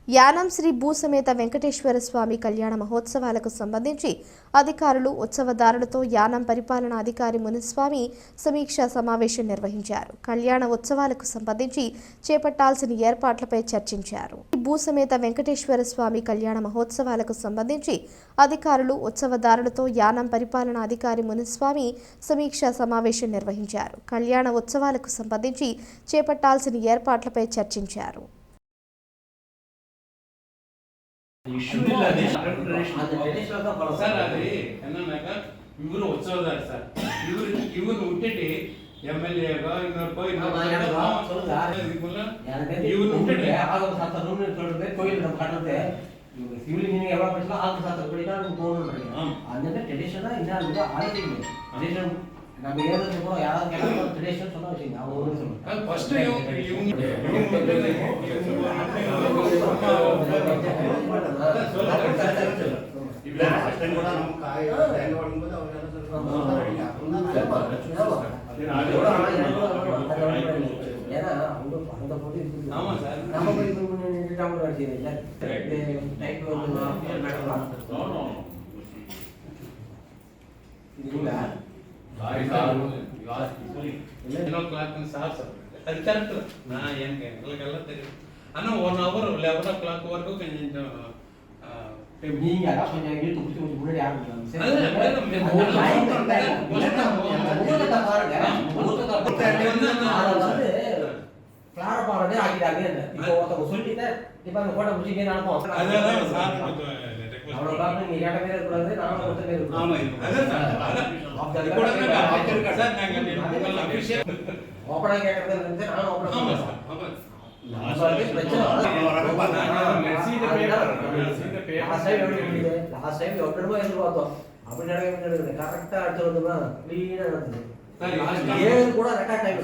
యానం శ్రీ భూసమేత వెంకటేశ్వర స్వామి కళ్యాణ మహోత్సవాలకు సంబంధించి అధికారులు ఉత్సవదారులతో యానం పరిపాలనా అధికారి మునిస్వామి సమీక్షా సమావేశం నిర్వహించారు. కళ్యాణ ఉత్సవాలకు సంబంధించి చేపట్టాల్సిన ఏర్పాట్లపై చర్చించారు. భూసమేత వెంకటేశ్వర స్వామి కళ్యాణ మహోత్సవాలకు సంబంధించి అధికారులు ఉత్సవదారులతో యానం పరిపాలనా అధికారి మునిస్వామి సమీక్షా సమావేశం నిర్వహించారు. కళ్యాణ ఉత్సవాలకు సంబంధించి చేపట్టాల్సిన ఏర్పాట్లపై చర్చించారు. ಇವರು ಉತ್ಸವದಾರ ಸರ್ ಇವರು ಹುಟ್ಟಿಟ್ಟು ಎಮ್ಎಲ್ಎ இவரு விட்டுட்டு ஆக சாத்த ரூம் சொல்றது கோயில் நம்ம கட்டறது சிவில் நீங்க எவ்வளவு பேசலாம் ஆக சாத்த படிக்கா நமக்கு தோணும் அந்த ட்ரெடிஷனா என்ன ஆயிட்டிங் ட்ரெடிஷன் நம்ம ஏதாவது கூட யாராவது கேட்டா ட்ரெடிஷன் சொன்னா வச்சீங்க அவங்க ஒரு சொல்லுங்க ஃபர்ஸ்ட் இல்ல ஃபர்ஸ்ட் டைம் கூட நம்ம காய் தேங்க வரும்போது அவங்க என்ன சொல்றாங்க ஏன்னா அந்த போட்டு ஆமா சார் நம்ம போய் டவுன் வச்சிருக்கீங்க டைப் வந்து இதுல అది కరెక్ట్ నా ఎనకెళ్ళ తెలియదు అన్న 1 అవర్ 11 o'clock వరకు కొంచెం நீங்க கொஞ்சம் எடுத்து குடிச்சு கொஞ்சம் முன்னாடி ஆரம்பிக்கலாம் பிளாரபாரதே ஆகிட்டாங்க இப்போ ஒருத்தவங்க சொல்லிட்டு இப்போ அந்த கோட்டை முடிச்சுட்டே நடப்போம் அவ்வளோ காரணம் நீங்க கேட்ட பேர் இருக்கக்கூடாது நானும் ஒருத்தர் பேர் ஓப்பனா கேட்கறது இருந்து நானும் ஓப்பனா லாஸ்ட் டைம் எவ்வளோ எதிர்பார்த்தோம் அப்படி நடக்க கரெக்டா அடுத்து வந்தோம்னா கிளீனா நடந்தது ஏழு கூட ரெக்கார்ட் டைம்